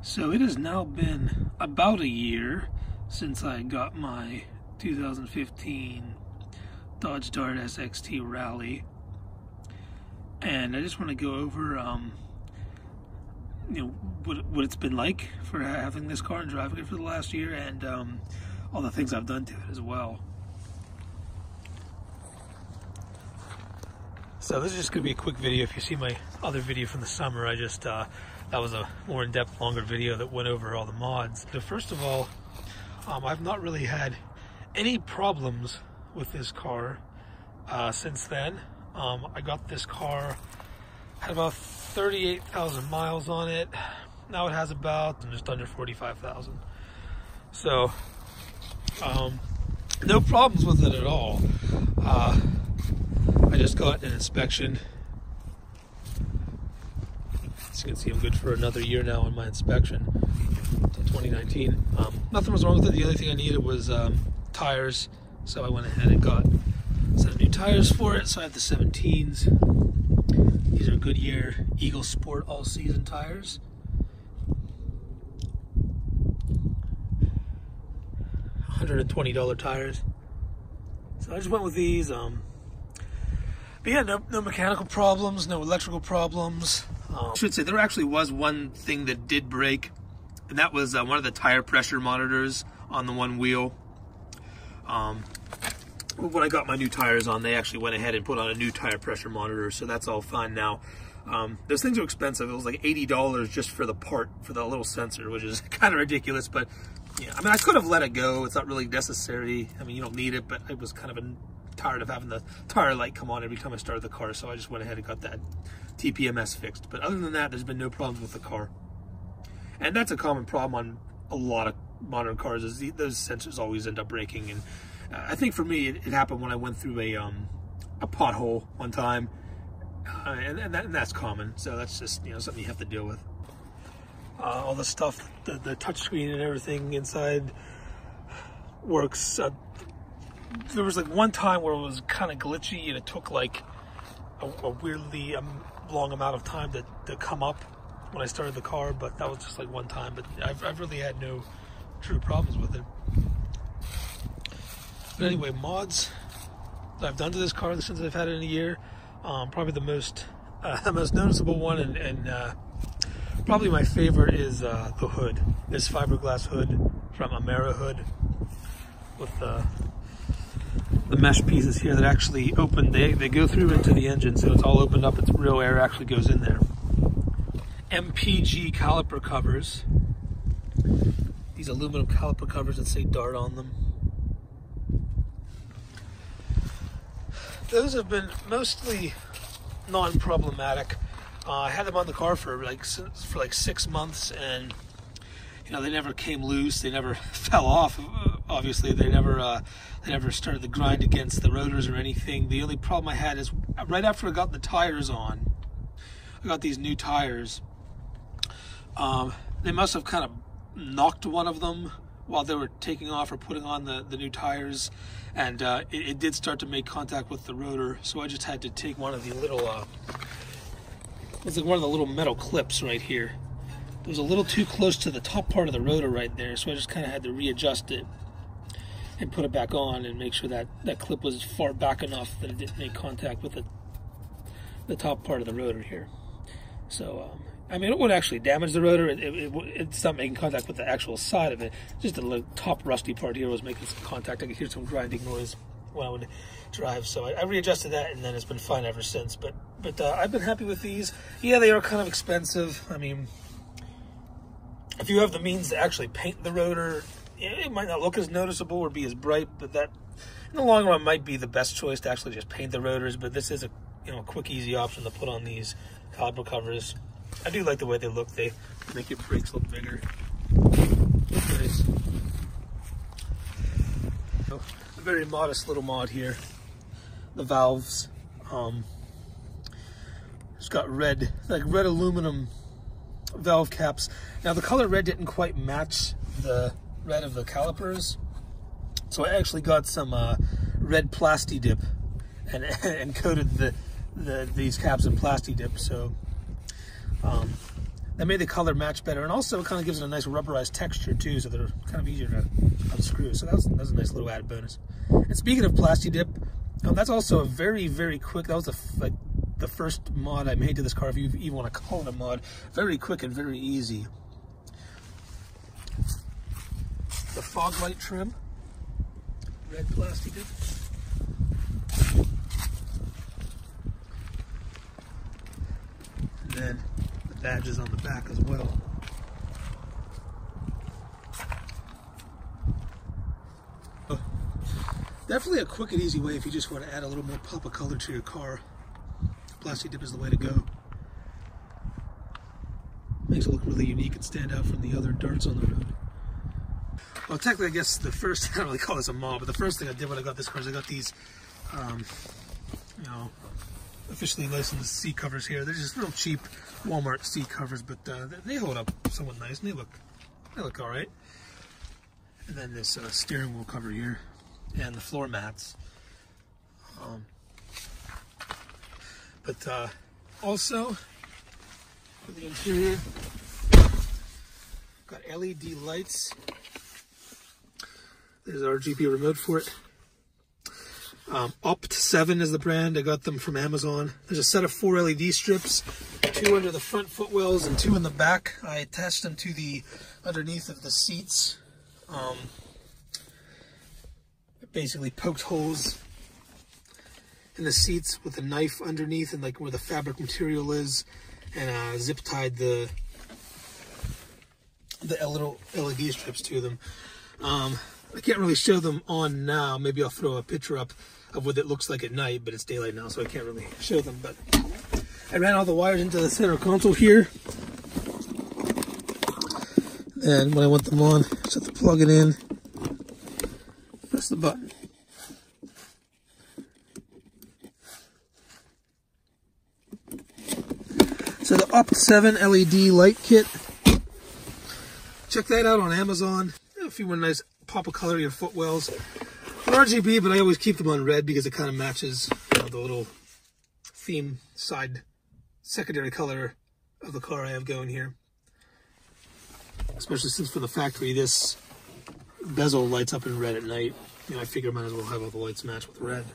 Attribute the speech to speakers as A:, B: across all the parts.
A: So it has now been about a year since I got my 2015 Dodge Dart SXT Rally, and I just want to go over what it's been like for having this car and driving it for the last year, and all the things I've done to it as well. So this is just going to be a quick video. If you see my other video from the summer, I just that was a more in-depth, longer video that went over all the mods. So first of all, I've not really had any problems with this car since then. I got this car, had about 38,000 miles on it. Now it has about just under 45,000. So no problems with it at all. I just got an inspection. As you can see, I'm good for another year now on my inspection until 2019. Nothing was wrong with it. The only thing I needed was tires, so I went ahead and got some new tires for it. So I have the 17s. These are Goodyear Eagle Sport all-season tires. $120 tires. So I just went with these. But yeah, no mechanical problems, no electrical problems. I should say there actually was one thing that did break, and that was one of the tire pressure monitors on the one wheel. When I got my new tires on, they actually went ahead and put on a new tire pressure monitor, so that's all fine now. Those things are expensive. It was like $80 just for the part, for the little sensor, which is kind of ridiculous, but yeah, I mean, I could have let it go. It's not really necessary. I mean, you don't need it, but I was kind of tired of having the tire light come on every time I started the car, so I just went ahead and got that TPMS fixed. But other than that, there's been no problems with the car. And that's a common problem on a lot of modern cars, is those sensors always end up breaking. And I think for me, it happened when I went through a pothole one time, and that's common. So that's just, something you have to deal with. All the stuff, the touchscreen and everything inside works. There was like one time where it was kind of glitchy, and it took like a weirdly long amount of time to come up when I started the car, but that was just like one time. But I've really had no true problems with it. But anyway, mods that I've done to this car since I've had it in a year, probably the most noticeable one, and probably my favorite is the hood. This fiberglass hood from Amera Hood with the mesh pieces here that actually open. They go through into the engine, so it's all opened up. It's real air actually goes in there. MPG caliper covers. These aluminum caliper covers that say Dart on them. Those have been mostly non-problematic. I had them on the car for like 6 months, and they never came loose. They never fell off. Obviously, they never started to grind against the rotors or anything. The only problem I had is right after I got the tires on, I got these new tires. They must have kind of knocked one of them while they were taking off or putting on the new tires, and it did start to make contact with the rotor. So I just had to take one of the little, it's like one of the little metal clips right here. It was a little too close to the top part of the rotor right there, so I just kind of had to readjust it and put it back on and make sure that that clip was far back enough that it didn't make contact with the top part of the rotor here. So, I mean, it wouldn't actually damage the rotor. It's not making contact with the actual side of it. Just the little top rusty part here was making some contact. I could hear some grinding noise when I would drive. So I readjusted that, and then it's been fine ever since. But I've been happy with these. Yeah, they are kind of expensive. I mean, if you have the means to actually paint the rotor, it might not look as noticeable or be as bright, but that in the long run might be the best choice, to actually just paint the rotors. But this is a quick, easy option to put on these caliper covers. I do like the way they look. They make your brakes look bigger. Nice. So, a very modest little mod here. The valves. It's got red aluminum valve caps. Now the color red didn't quite match the red of the calipers, so I actually got some red Plasti Dip and coated these caps in Plasti Dip. So that made the color match better, and also it kind of gives it a nice rubberized texture too, so they're kind of easier to unscrew. So that's a nice little added bonus. And speaking of Plasti Dip, that's also a very, very quick. That was the first mod I made to this car, if you even want to call it a mod. Very quick and very easy. The fog light trim, red Plasti Dip. And then the badges on the back as well. Definitely a quick and easy way if you just want to add a little more pop of color to your car. Plasti Dip is the way to go. Makes it look really unique and stand out from the other darts on the road. Well, technically, I guess the first, I don't really call this a mod, but the first thing I did when I got this car is I got these, you know, officially licensed seat covers here. They're just real cheap Walmart seat covers, but they hold up somewhat nice, and they look all right. And then this steering wheel cover here, and the floor mats. But also for the interior, got LED lights. There's our RGB remote for it. Opt 7 is the brand. I got them from Amazon. There's a set of 4 LED strips, 2 under the front footwells and 2 in the back. I attached them to the underneath of the seats. Basically poked holes in the seats with a knife underneath and like where the fabric material is, and zip tied the little LED strips to them. I can't really show them on now. Maybe I'll throw a picture up of what it looks like at night, but it's daylight now, so I can't really show them. But I ran all the wires into the center console here, and when I want them on, just have to plug it in, press the button. So the Opt 7 LED light kit, check that out on Amazon. If you want a nice pop of color to your footwells. They're RGB, but I always keep them on red because it kind of matches, you know, the little theme side secondary color of the car I have going here. Especially since for the factory, this bezel lights up in red at night. You know, I figure I might as well have all the lights match with red.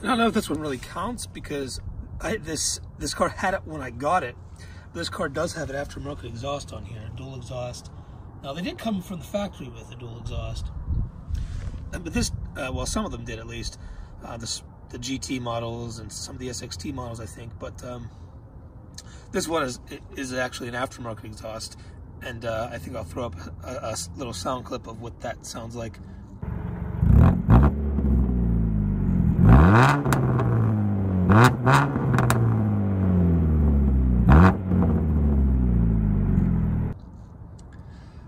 A: And I don't know if this one really counts because this car had it when I got it. This car does have an aftermarket exhaust on here, dual exhaust. Now they did come from the factory with a dual exhaust, but this, well, some of them did at least. The GT models and some of the SXT models, I think. But this one is actually an aftermarket exhaust, and I think I'll throw up a little sound clip of what that sounds like.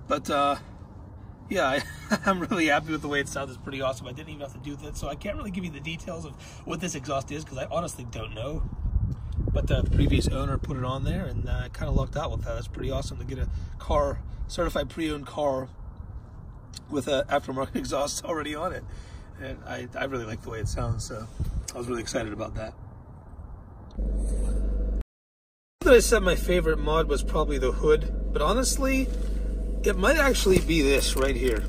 A: But yeah, I'm really happy with the way it sounds. It's pretty awesome. I didn't even have to do that, so I can't really give you the details of what this exhaust is because I honestly don't know. But the previous owner put it on there, and I kind of lucked out with that. That's pretty awesome to get a car, certified pre-owned car with an aftermarket exhaust already on it. And I really like the way it sounds, so I was really excited about that. I said my favorite mod was probably the hood, but honestly, it might actually be this right here.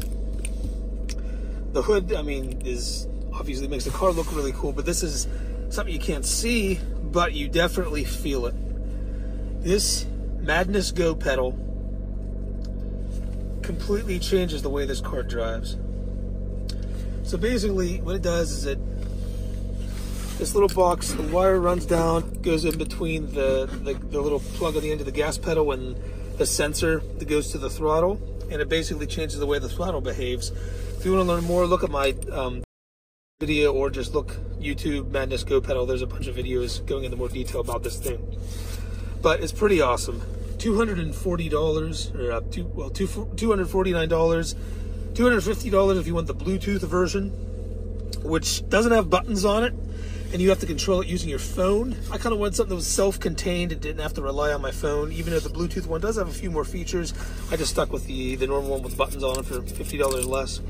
A: The hood, I mean, is obviously makes the car look really cool, but this is something you can't see, but you definitely feel it. This Madness Go pedal completely changes the way this car drives. So basically, what it does is this little box, the wire runs down, goes in between the little plug on the end of the gas pedal and the sensor that goes to the throttle, and it basically changes the way the throttle behaves. If you want to learn more, look at my video, or just look YouTube Madness Go pedal. There's a bunch of videos going into more detail about this thing. But it's pretty awesome. $240 or $249, $250 if you want the Bluetooth version, which doesn't have buttons on it, and you have to control it using your phone. I kind of wanted something that was self-contained and didn't have to rely on my phone, even though the Bluetooth one does have a few more features. I just stuck with the normal one with buttons on it for $50 less.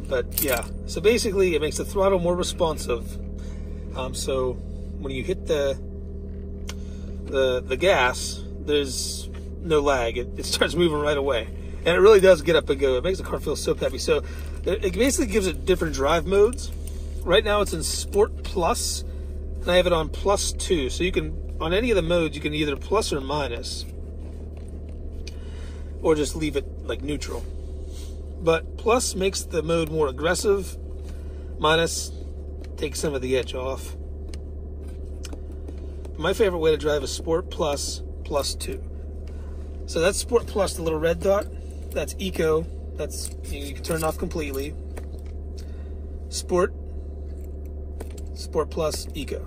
A: But yeah, so basically it makes the throttle more responsive. So when you hit the the gas, there's no lag. It starts moving right away. And it really does get up and go. It makes the car feel so peppy. So it basically gives it different drive modes. Right now it's in Sport Plus, and I have it on Plus 2. So you can, on any of the modes, you can either plus or minus, or just leave it like neutral. But Plus makes the mode more aggressive. Minus takes some of the edge off. My favorite way to drive is Sport Plus, Plus 2. So that's Sport Plus, the little red dot. That's Eco. That's, you can turn it off completely. Sport, Sport Plus, Eco.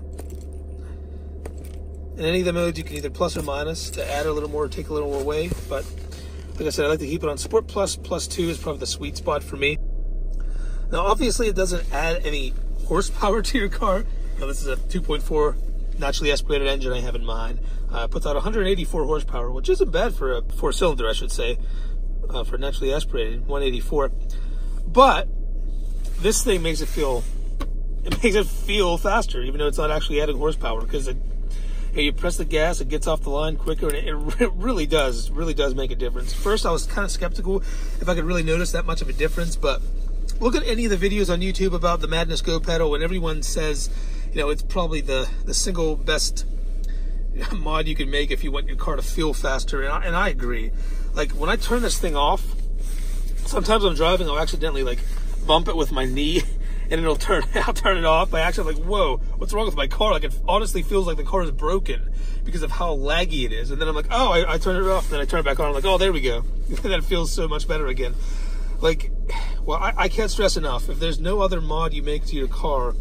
A: In any of the modes, you can either plus or minus to add a little more or take a little more away. But like I said, I like to keep it on Sport Plus. Plus 2 is probably the sweet spot for me. Now, obviously, it doesn't add any horsepower to your car. Now, this is a 2.4 naturally aspirated engine I have in mind. Puts out 184 horsepower, which isn't bad for a 4-cylinder, I should say, for naturally aspirated, 184. But this thing makes it feel faster, even though it's not actually adding horsepower, because you press the gas, it gets off the line quicker, and it really does make a difference. First, I was kind of skeptical if I could really notice that much of a difference, but look at any of the videos on YouTube about the Madness Go pedal, and everyone says, you know, it's probably the single best mod you can make if you want your car to feel faster, and I agree. Like, when I turn this thing off, sometimes I'm driving, I'll accidentally like bump it with my knee, and I'll turn it off by accident. Like, whoa, what's wrong with my car? Like, it honestly feels like the car is broken because of how laggy it is. And then I'm like, oh, I turn it off, and then I turn it back on. I'm like, oh, there we go. And then it feels so much better again. Like, well, I can't stress enough, if there's no other mod you make to your car,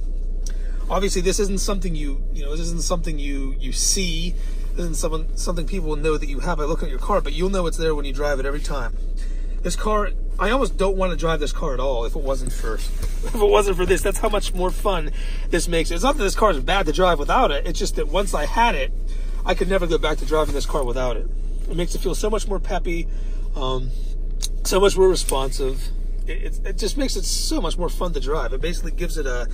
A: obviously this isn't something this isn't something you see. This isn't something people will know that you have by looking at your car, but you'll know it's there when you drive it every time. This car, I almost don't want to drive this car at all if it wasn't for this. That's how much more fun this makes it. It's not that this car is bad to drive without it. It's just that once I had it, I could never go back to driving this car without it. It makes it feel so much more peppy, so much more responsive. It just makes it so much more fun to drive. It basically gives it a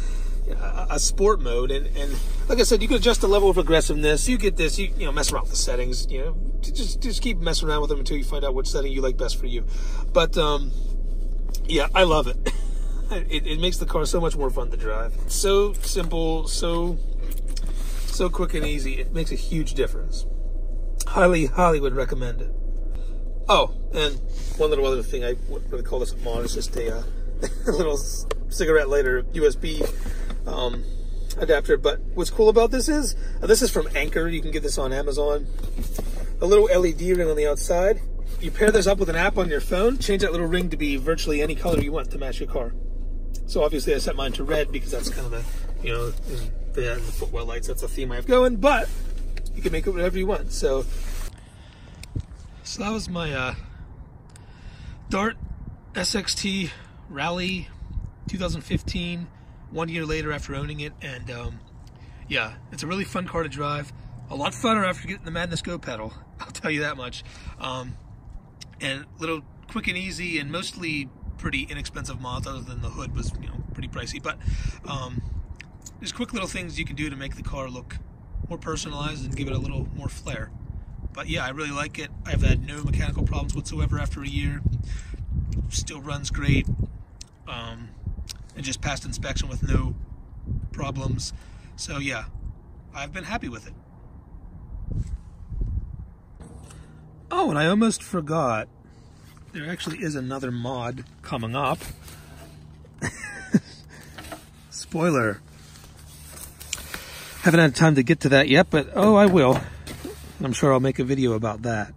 A: sport mode, and like I said, you can adjust the level of aggressiveness. You get this, you mess around with the settings, just keep messing around with them until you find out which setting you like best for you. But yeah, I love it. It makes the car so much more fun to drive. So simple, so quick and easy. It makes a huge difference. Highly would recommend it. Oh, and one little other thing, I wouldn't really call this a mod, it's just a little cigarette lighter USB adapter. But what's cool about this is from Anchor. You can get this on Amazon. A little LED ring on the outside. You pair this up with an app on your phone, change that little ring to be virtually any color you want to match your car. So obviously I set mine to red because that's kind of the footwell lights, that's the theme I have going, but you can make it whatever you want. So that was my Dart SXT Rally 2015, 1 year later after owning it. And yeah, it's a really fun car to drive. A lot funner after getting the Madness Go pedal, I'll tell you that much. And little quick and easy, and mostly pretty inexpensive mods, other than the hood was pretty pricey. But there's quick little things you can do to make the car look more personalized and give it a little more flair. But yeah, I really like it. I've had no mechanical problems whatsoever after a year. Still runs great. And just passed inspection with no problems. So yeah, I've been happy with it. Oh, and I almost forgot. There actually is another mod coming up. Spoiler. Haven't had time to get to that yet, but oh, I will. I'm sure I'll make a video about that.